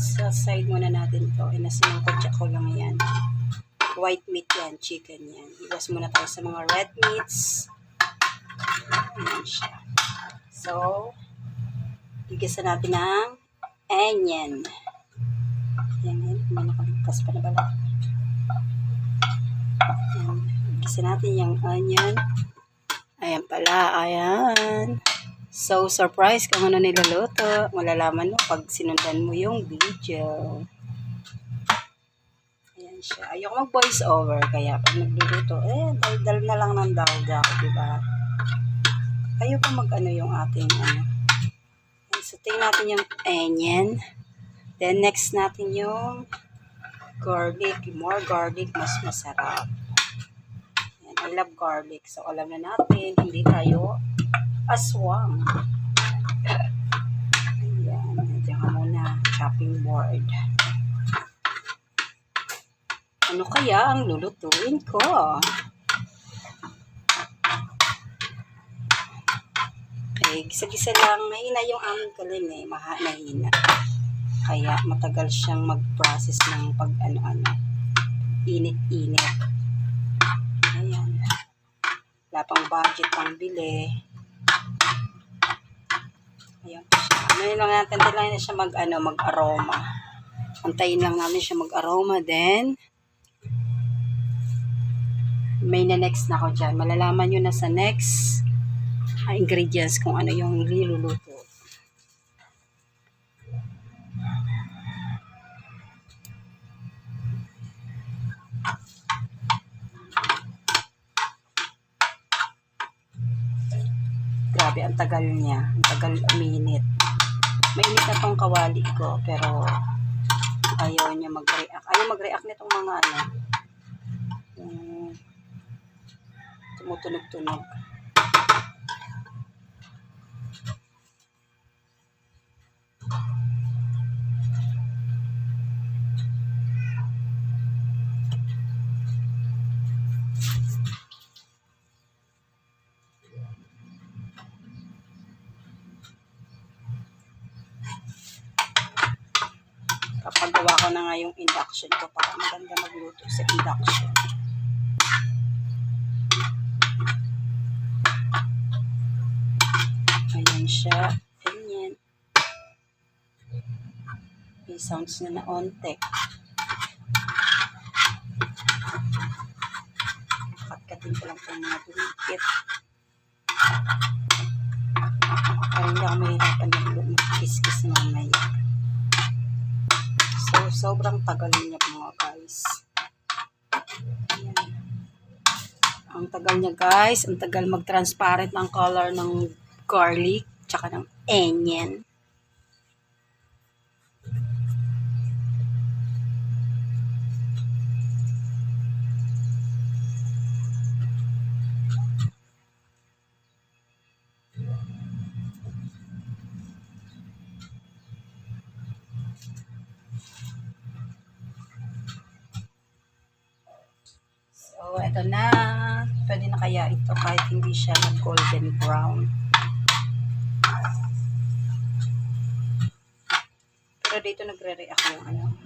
sa side muna natin to. Inasinangkotsa ko lang yan. White meat yan, chicken yan. Iwas muna tayo sa mga red meats. Ayan siya. So, igisa natin ng onion. Ayan, may nakaligtas pa na bala. Ayan, igisa natin yung onion. Ayan pala, ayan. So, surprise kung ano niluluto. Malalaman mo pag sinundan mo yung video. Ayan siya. Ayoko mag-voice over. Kaya pag nagluluto, dal na lang ng dalda ako, diba? Ayoko mag-ano yung ating, So, tingnan natin yung onion. Then, next natin yung garlic. More garlic, mas masarap. Ayan, I love garlic. So, alam na natin, hindi tayo aswang. Ayan, ito nga muna, chopping board. Ano kaya ang lulutuin ko? Okay, gisa-gisa lang. Mahina yung aming kalim mahina. Kaya matagal siyang mag-process ng pag init-init. Ayan. Wala pang budget pang bili. Ayan po siya. Ano lang natin, lang na siya mag-aroma. Antayin lang namin siya mag-aroma. Then, may na next na ako dyan. Malalaman nyo na sa next ingredients kung ano yung niluluto. Grabe, ang tagal niya. Ang tagal uminit. Mainit na tong kawali ko, pero ayaw niya mag-react. Ayaw mag-react nitong mga tumutunog-tunog. Kapagawa ko na nga yung induction ko para maganda magluto sa induction. Ayan siya. Ganyan. May sounds na naonte. Katkatin ko lang po mga dumikit. Para hindi ako mahirapan mag-kiss-kiss mamaya. So, sobrang tagal niya mga guys. Ayan. Ang tagal niya guys. Ang tagal mag-transparent ng color ng garlic tsaka ng onion. So, ito na. Pwede na kaya ito kahit hindi siya golden brown. Pero dito nagre-react yung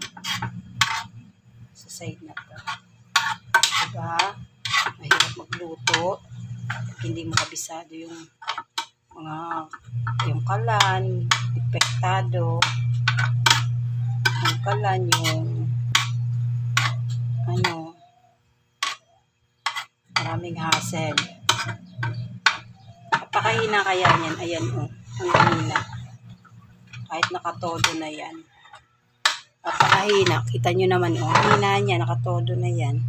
sa side na to. Diba? Mahirap magluto. Hindi mo kabisado yung yung kalan, epektado, yung kalan, yung maraming hassle. Napakahina kaya yan. Ayan ang hina. Kahit nakatodo na yan. Napakahina. Kita nyo naman hina niya, nakatodo na yan.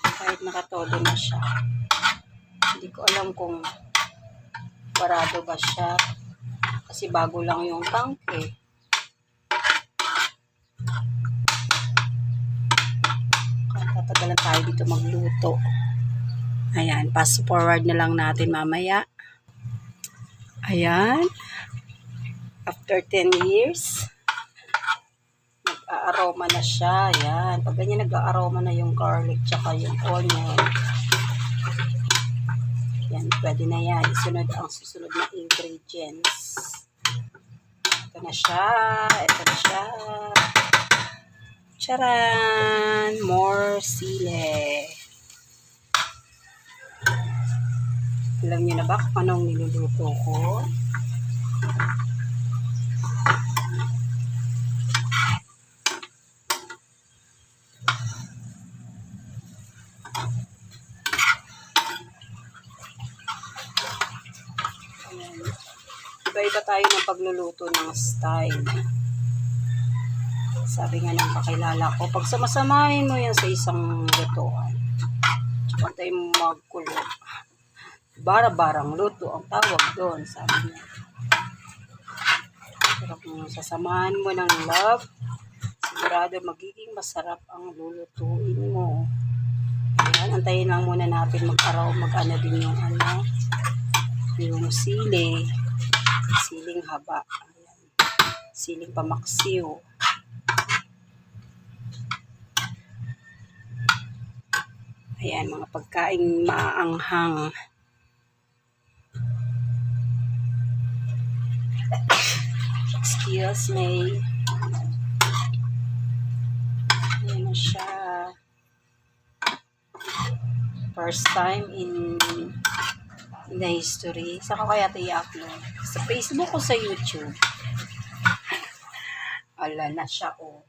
Kahit nakatodo na siya. Hindi ko alam kung parado ba siya. Kasi bago lang yung tangke. Tatagalan tayo dito magluto. Ayan, fast forward na lang natin mamaya. Ayan. After 10 years, nag-aaroma na siya. Ayan. Pag ganyan nag-aaroma na yung garlic tsaka yung onion. Yan, pwede na yan. Isunod ang susunod na ingredients. Ito na siya. Ito na siya. Charan! More sile. Alam niyo na ba kung anong niluluto ko? Ayan. Iba-iba tayo ng pagluluto ng style. Sabi nga ng kakilala ko, pag samasamahin mo yan sa isang lutuan, tsaka tayo magkulo. Bara-barang luto ang tawag doon, sabi niya. Pero kung sasamahan mo ng love, sigurado magiging masarap ang lulutuin mo. Ayan, antayin lang muna natin mag-araw, mag-ano din yung yung siling haba. Ayan. Siling pamaksiw. Ayan, mga pagkaing maanghang. Excuse me. Ayan na siya. First time in the history. Saan ko kaya ito i-upload? Sa Facebook o sa YouTube? Ala na siya, oh.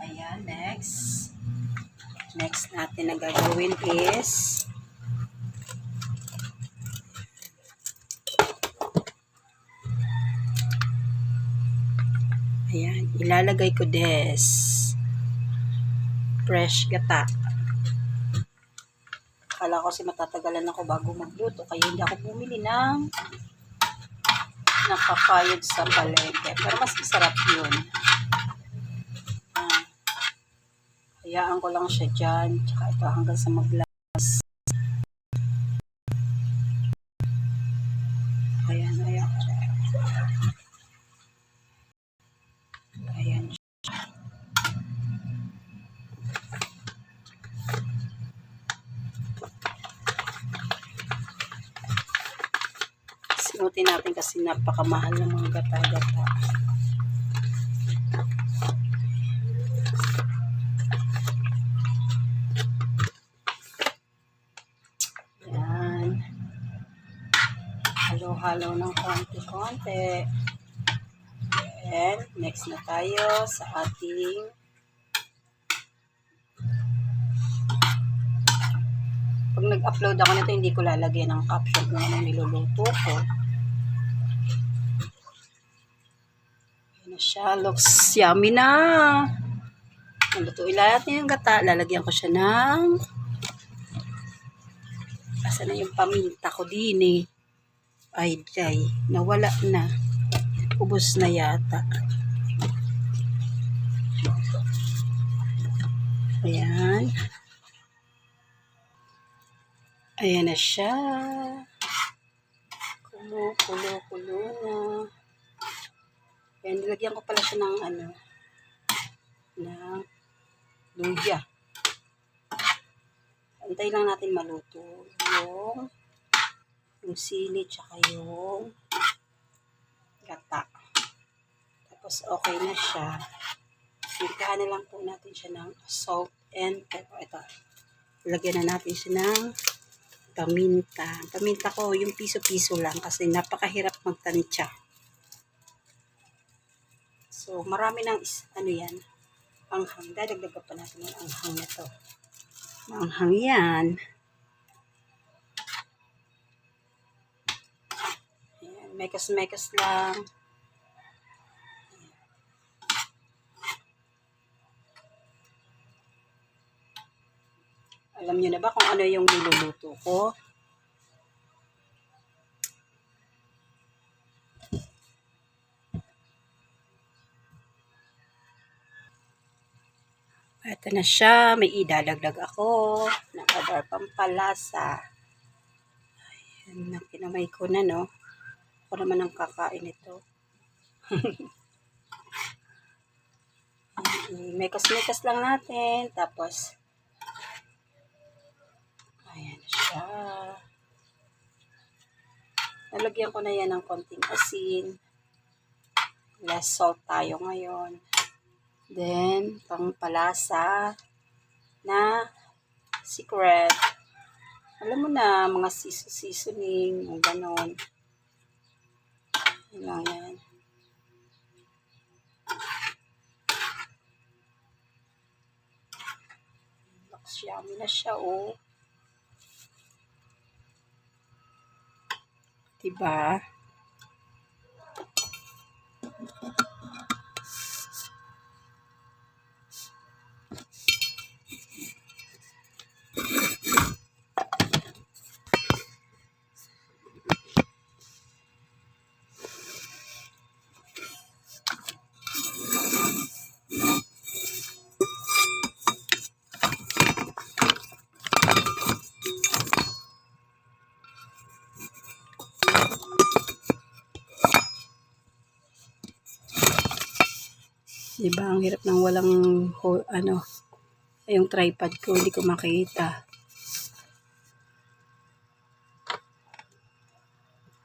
Ayan, next. Next natin na gagawin is ayan, ilalagay ko fresh gata. Akala ko kasi matatagalan ako bago magluto, kaya hindi ako bumili ng nakakayod sa palengke. Pero mas masarap yun. Hayaan ko lang siya dyan. Tsaka ito hanggang sa maglas. Ayan, ayan. Ayan. Sinutin natin kasi napakamahal ng mga gata-gata. Halo-halo ng konti-konti. And next na tayo sa ating pag nag-upload ako nito, hindi ko lalagyan ng caption kung anong niluluto ko. Ayan na siya. Looks yummy na. Nalutuin natin yung gata. Lalagyan ko siya ng asa na yung paminta ko din eh. Ay, nawala na. Ubos na yata. Ayan. Ayan na siya. Kulo na. Ayan, nilagyan ko pala siya ng ng luya. Antay lang natin maluto yung sili tsaka yung gata. Tapos okay na siya. Sintahan na lang po natin siya ng salt and pepper. Ito. Lagyan na natin siya ng paminta. Paminta ko yung piso-piso lang kasi napakahirap magtansya. So marami ng yan. Anghang. Dadagdagan pa natin yung anghang na to. Maanghang yan. Ayan, mekas-mekas lang. Alam niyo na ba kung ano yung niluluto ko? Ito na siya. May idadagdag ako ng other pampalasa. Ayan, kinamay ko na, no? Ako naman ang kakain ito. Mekas-mekas lang natin. Tapos, ayan siya. Nalagyan ko na yan ng konting asin. Less salt tayo ngayon. Then, pangpalasa na secret. Alam mo na, mga seasoning, o ganon. Yan lang yan. Yummy na siya, oh. Diba? Diba, ang hirap ng walang, yung tripod ko, hindi ko makita.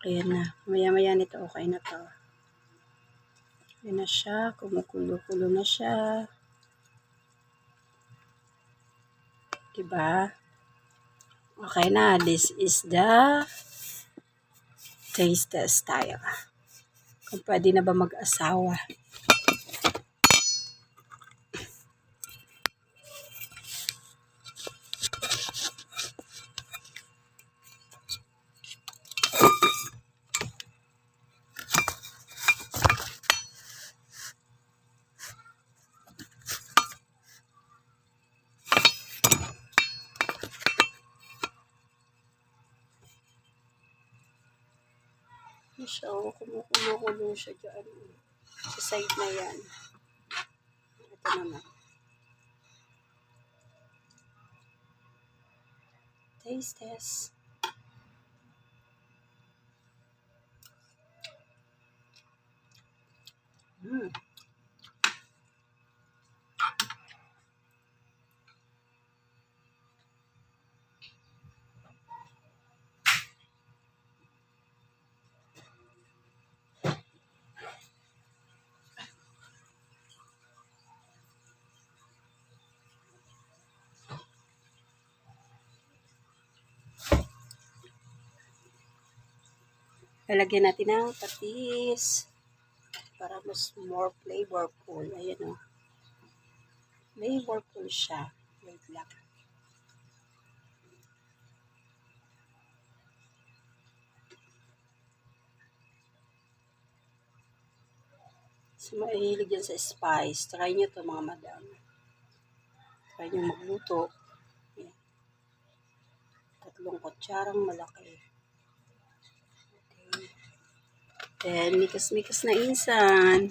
Ayan na, maya-maya nito, okay na to. Ayan na siya, kumukulo-kulo na siya. Diba? Okay na, this is the taste test tayo. Kung pwede na ba mag-asawa. So, kumukulo siya dyan. Sa side na yan. Ito naman. Taste test. Lalagyan natin ng patis para mas more flavorful. Ayan o. Flavorful siya. Wait lang. So, mahilig yan sa spice. Try nyo to mga madam. Try nyo magluto. Ayan. 3 kutsarang malaki. Then, mikas-mikas na insan.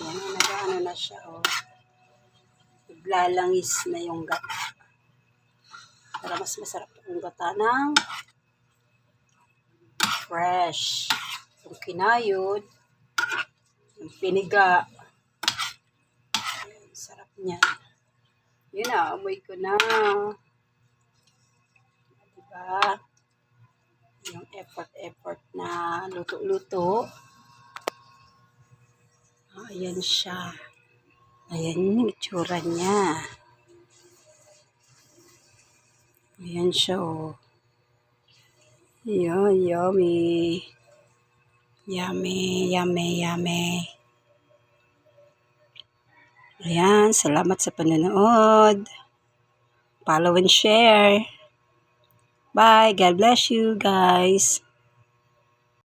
Yan, nag-ano na siya, oh. Naglalangis na yung gata. Para mas masarap yung gata ng fresh. Yung kinayod, yung piniga. Ayan, sarap niya. Yun na, amoy ko na. Diba? Yung effort na luto-luto. Ayan siya. Ayan yung itsura niya. Ayan siya, oh. Yun, yummy. Yummy, yummy, yummy. Ayan, salamat sa panonood. Follow and share. Bye. God bless you guys.